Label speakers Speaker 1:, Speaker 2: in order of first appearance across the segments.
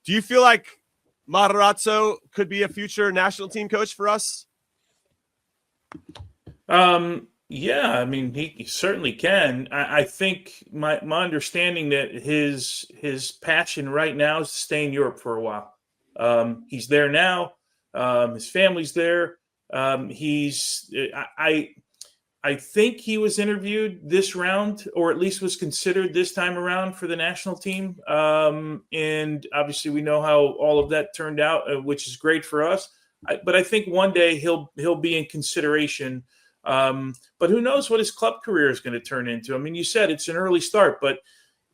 Speaker 1: Do you feel like Matarazzo could be a future national team coach for us?
Speaker 2: Yeah, I mean, he certainly can. I think my understanding that his passion right now is to stay in Europe for a while. He's there now. His family's there. I think he was interviewed this round, or at least was considered this time around for the national team. And obviously, we know how all of that turned out, which is great for us. But I think one day he'll be in consideration. But who knows what his club career is going to turn into? I mean, you said it's an early start, but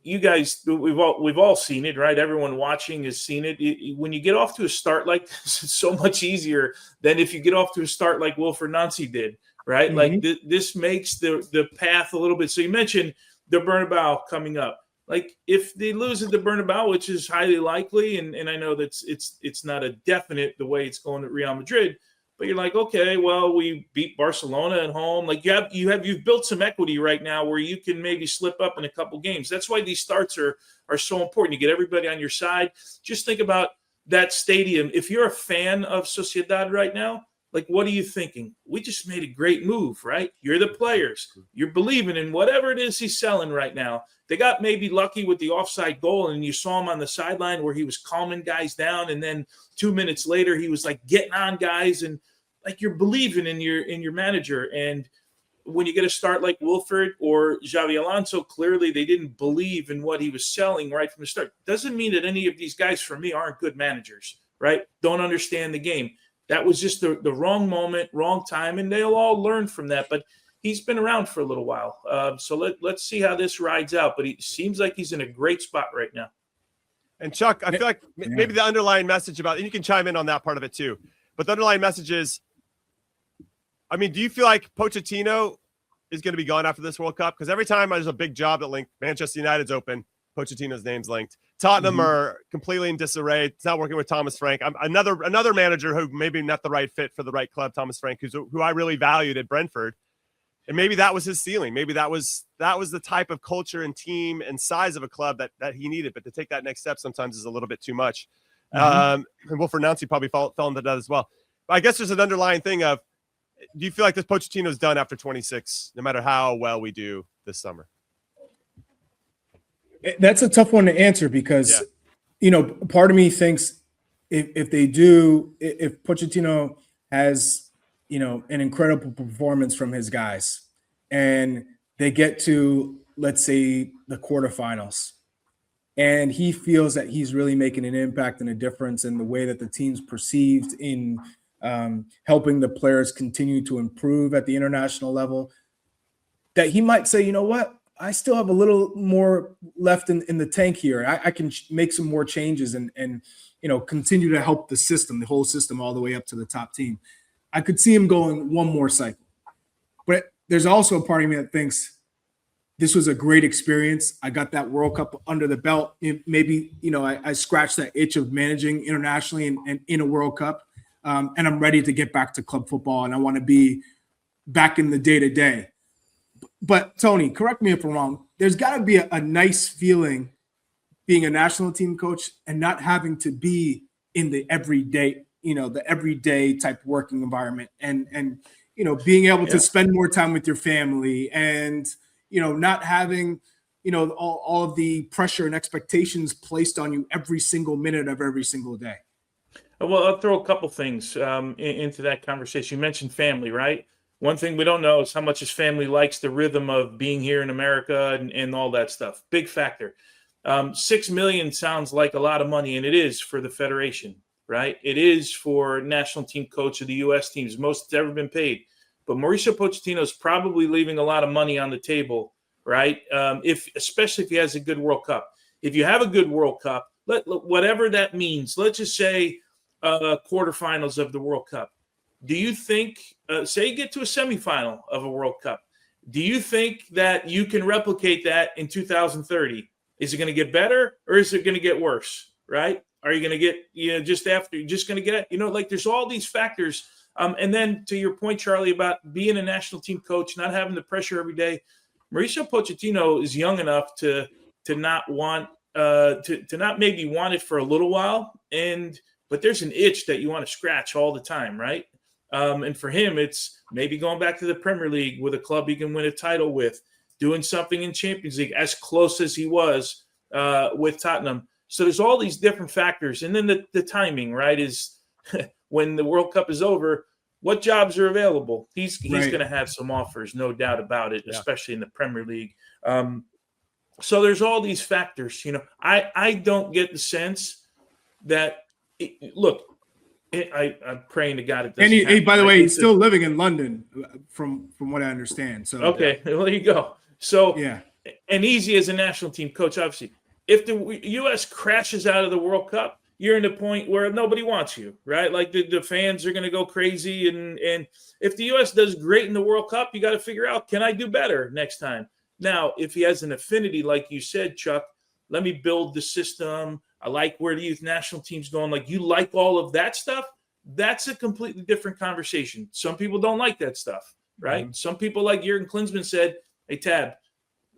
Speaker 2: you guys, we've all seen it, right? Everyone watching has seen it. When you get off to a start like this, it's so much easier than if you get off to a start like Wilfried Nancy did, right?
Speaker 3: Mm-hmm.
Speaker 2: Like this makes the path a little bit. So you mentioned the Bernabeu coming up. Like if they lose at the Bernabeu, which is highly likely, and I know that it's not a definite the way it's going at Real Madrid, but you're like, okay, well, we beat Barcelona at home. Like you've built some equity right now where you can maybe slip up in a couple games. That's why these starts are so important. You get everybody on your side. Just think about that stadium. If you're a fan of Sociedad right now, like, what are you thinking? We just made a great move, right? You're the players. You're believing in whatever it is he's selling right now. They got maybe lucky with the offside goal, and you saw him on the sideline where he was calming guys down, and then 2 minutes later he was like getting on guys, and like you're believing in your manager. And when you get a start like Wilfried or Xavi Alonso, clearly they didn't believe in what he was selling right from the start. Doesn't mean that any of these guys, for me, aren't good managers, right? Don't understand the game. That was just the wrong moment, wrong time, and they'll all learn from that. But he's been around for a little while. So let's see how this rides out. But he seems like he's in a great spot right now.
Speaker 1: And Chuck, I feel like maybe the underlying message about, and you can chime in on that part of it too, but the underlying message is, I mean, do you feel like Pochettino is going to be gone after this World Cup? Because every time there's a big job that linked, Manchester United's open, Pochettino's name's linked. Tottenham are completely in disarray. It's not working with Thomas Frank. Another manager who maybe not the right fit for the right club, Thomas Frank, who I really valued at Brentford. And maybe that was his ceiling. Maybe that was the type of culture and team and size of a club that he needed. But to take that next step sometimes is a little bit too much. And Wilfried Nancy probably fell into that as well. But I guess there's an underlying thing of, do you feel like this Pochettino's done after 26, no matter how well we do this summer?
Speaker 3: That's a tough one to answer because, part of me thinks if Pochettino has, an incredible performance from his guys and they get to, let's say, the quarterfinals, and he feels that he's really making an impact and a difference in the way that the team's perceived in helping the players continue to improve at the international level, that he might say, you know what? I still have a little more left in the tank here. I can make some more changes and continue to help the whole system all the way up to the top team. I could see him going one more cycle. But there's also a part of me that thinks this was a great experience. I got that World Cup under the belt. Maybe, I scratched that itch of managing internationally and in a World Cup. And I'm ready to get back to club football, and I want to be back in the day-to-day. But, Tony, correct me if I'm wrong. There's got to be a nice feeling being a national team coach and not having to be in the everyday, the everyday type working environment and being able to spend more time with your family and, not having, all of the pressure and expectations placed on you every single minute of every single day.
Speaker 2: Well, I'll throw a couple things into that conversation. You mentioned family, right? One thing we don't know is how much his family likes the rhythm of being here in America and all that stuff. Big factor. $6 million sounds like a lot of money, and it is for the federation, right? It is for national team coach of the U.S. teams, most that's ever been paid. But Mauricio Pochettino is probably leaving a lot of money on the table, right? Especially if he has a good World Cup. If you have a good World Cup, whatever that means, let's just say quarterfinals of the World Cup. Do you think, say you get to a semifinal of a World Cup, do you think that you can replicate that in 2030? Is it going to get better or is it going to get worse, right? Are you going to get, just going to get, there's all these factors. And then to your point, Charlie, about being a national team coach, not having the pressure every day, Mauricio Pochettino is young enough to not want to not maybe want it for a little while, but there's an itch that you want to scratch all the time, right? And for him, it's maybe going back to the Premier League with a club he can win a title with, doing something in Champions League as close as he was with Tottenham. So there's all these different factors. And then the timing, right, is when the World Cup is over, what jobs are available? He's going to have some offers, no doubt about it, especially in the Premier League. So there's all these factors. I don't get the sense that I'm praying to God it doesn't happen.
Speaker 3: And by the way, he's still living in London, from what I understand. So
Speaker 2: okay, well, there you go. So and easy as a national team coach, obviously. If the U.S. crashes out of the World Cup, you're in a point where nobody wants you, right? Like the fans are going to go crazy, and if the U.S. does great in the World Cup, you got to figure out, can I do better next time? Now, if he has an affinity, like you said, Chuck, let me build the system. I like where the youth national team's going. Like, you like all of that stuff, that's a completely different conversation. Some people don't like that stuff, right? Mm-hmm. Some people, like Jurgen Klinsmann said, hey, Tab,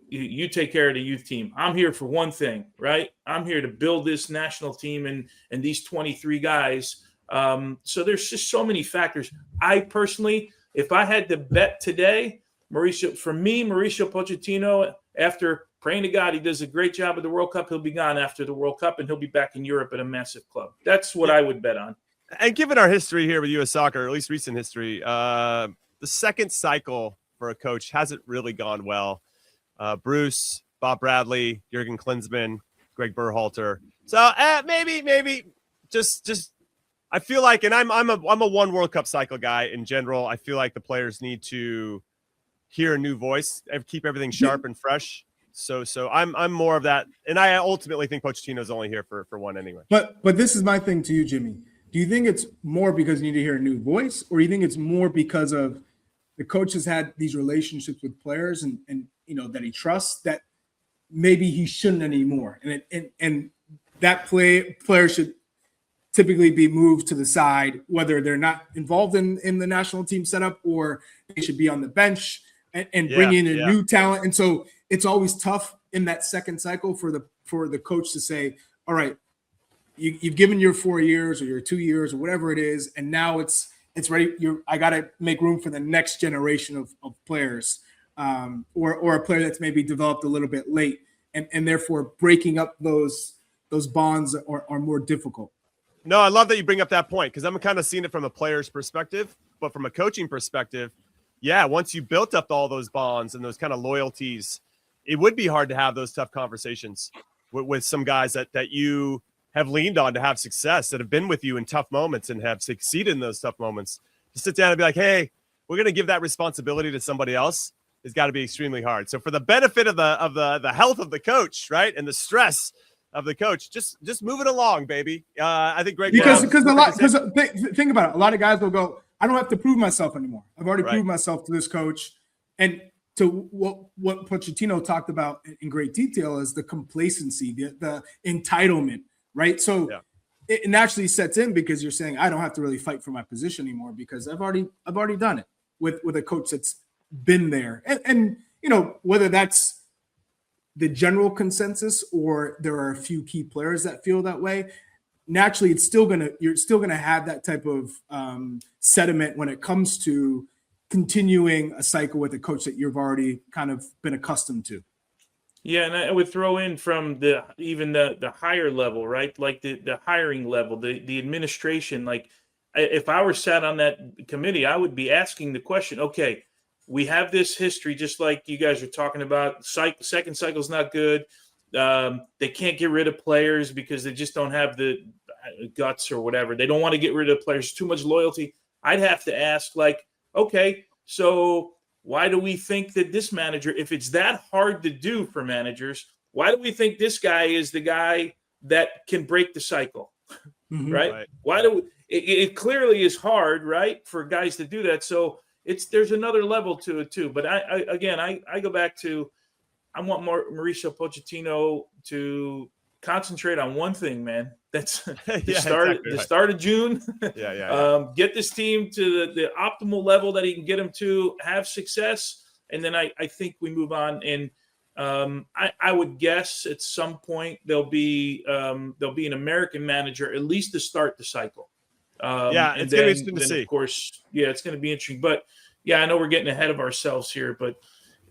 Speaker 2: you take care of the youth team. I'm here for one thing, right? I'm here to build this national team and these 23 guys. So there's just so many factors. I personally, if I had to bet today, Mauricio Pochettino, after praying to God he does a great job at the World Cup, he'll be gone after the World Cup and he'll be back in Europe at a massive club. That's what I would bet on. And
Speaker 1: given our history here with U.S. soccer, or at least recent history, the second cycle for a coach hasn't really gone well. Bruce, Bob Bradley, Jurgen Klinsmann, Greg Berhalter. So maybe just I feel like, and I'm a one World Cup cycle guy in general. I feel like the players need to hear a new voice and keep everything sharp and fresh. So I'm more of that, and I ultimately think Pochettino's only here for one anyway.
Speaker 3: But this is my thing to you, Jimmy. Do you think it's more because you need to hear a new voice, or you think it's more because of the coach has had these relationships with players and that he trusts that maybe he shouldn't anymore, and that player should typically be moved to the side, whether they're not involved in the national team setup or they should be on the bench and bring in a new talent. And so it's always tough in that second cycle for the coach to say, all right, you've given your 4 years or your 2 years or whatever it is, and now it's ready. I got to make room for the next generation of players, or a player that's maybe developed a little bit late, and therefore breaking up those bonds are more difficult.
Speaker 1: No, I love that you bring up that point, because I'm kind of seeing it from a player's perspective, but from a coaching perspective, once you built up all those bonds and those kind of loyalties, it would be hard to have those tough conversations with some guys that you have leaned on to have success, that have been with you in tough moments and have succeeded in those tough moments. To sit down and be like, hey, we're going to give that responsibility to somebody else, has got to be extremely hard. So for the benefit of the health of the coach, right, and the stress of the coach, just move it along, baby. I think Greg,
Speaker 3: because think about it. A lot of guys will go, I don't have to prove myself anymore. I've already proved myself to this coach. And to what Pochettino talked about in great detail is the complacency, the entitlement, right? So it naturally sets in because you're saying, I don't have to really fight for my position anymore because I've already done it with a coach that's been there. And whether that's the general consensus or there are a few key players that feel that way, naturally you're still gonna have that type of sediment when it comes to continuing a cycle with a coach that you've already kind of been accustomed to.
Speaker 2: Yeah, and I would throw in from the higher level, right? Like the hiring level, the administration. Like, if I were sat on that committee, I would be asking the question, okay, we have this history, just like you guys are talking about. Second cycle's not good. They can't get rid of players because they just don't have the guts or whatever. They don't want to get rid of players. Too much loyalty. I'd have to ask, like, okay, so why do we think that this manager, if it's that hard to do for managers, why do we think this guy is the guy that can break the cycle? Mm-hmm. Right? Why do it clearly is hard, right, for guys to do that. So there's another level to it too. But I go back to, I want Mauricio Pochettino to concentrate on one thing, man. That's the start of June. Get this team to the optimal level that he can get them to have success. And then I think we move on. And I would guess at some point there'll be an American manager at least to start the cycle.
Speaker 1: It's going to be interesting to see.
Speaker 2: Of course, it's going to be interesting. But I know we're getting ahead of ourselves here. But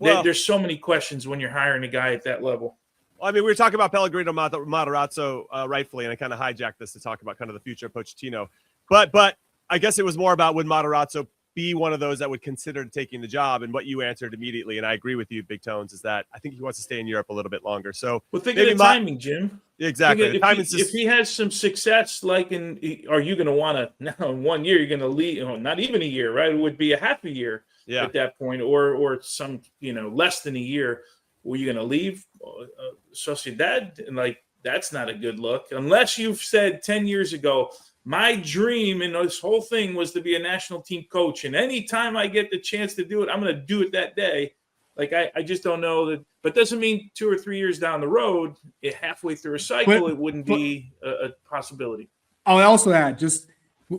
Speaker 2: there's so many questions when you're hiring a guy at that level.
Speaker 1: I mean, we were talking about Pellegrino Matarazzo rightfully, and I kind of hijacked this to talk about kind of the future of Pochettino. But I guess it was more about would Matarazzo be one of those that would consider taking the job, and what you answered immediately, and I agree with you, Big Tones, is that I think he wants to stay in Europe a little bit longer. So
Speaker 2: think of the timing, Jim.
Speaker 1: Exactly.
Speaker 2: If he has some success, are you going to want to now in 1 year? You're going to leave, not even a year, right? It would be a half a year at that point, or some less than a year. Were you going to leave Sociedad? And that's not a good look unless you've said 10 years ago, my dream in this whole thing was to be a national team coach. And anytime I get the chance to do it, I'm going to do it that day. I just don't know that. But doesn't mean 2 or 3 years down the road, halfway through a cycle, it wouldn't be a possibility.
Speaker 3: I'll also add, just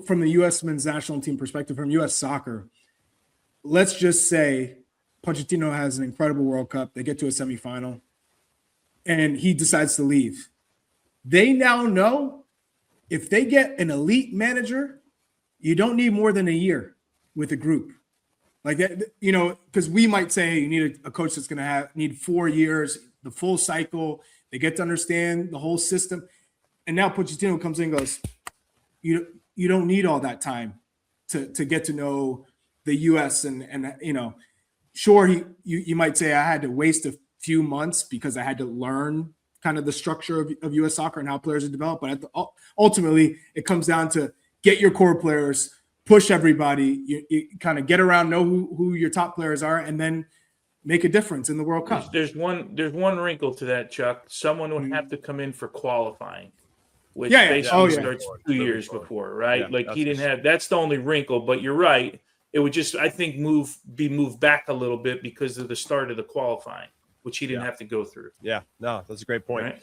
Speaker 3: from the U.S. men's national team perspective, from U.S. soccer, let's just say Pochettino has an incredible World Cup. They get to a semifinal, and he decides to leave. They now know if they get an elite manager, you don't need more than a year with a group. Like that, because we might say you need a coach that's going to need 4 years, the full cycle. They get to understand the whole system. And now Pochettino comes in and goes, you don't need all that time to get to know the U.S. and sure, you might say I had to waste a few months because I had to learn kind of the structure of U.S. soccer and how players are developed. But ultimately, it comes down to get your core players, push everybody, you kind of get around, know who your top players are, and then make a difference in the World Cup.
Speaker 2: There's one wrinkle to that, Chuck. Someone would have to come in for qualifying, which basically starts 2 years before, right? He didn't have – that's the only wrinkle. But you're right. It would just, I think, be moved back a little bit because of the start of the qualifying, which he didn't have to go through.
Speaker 1: Yeah, no, that's a great point.
Speaker 2: Right.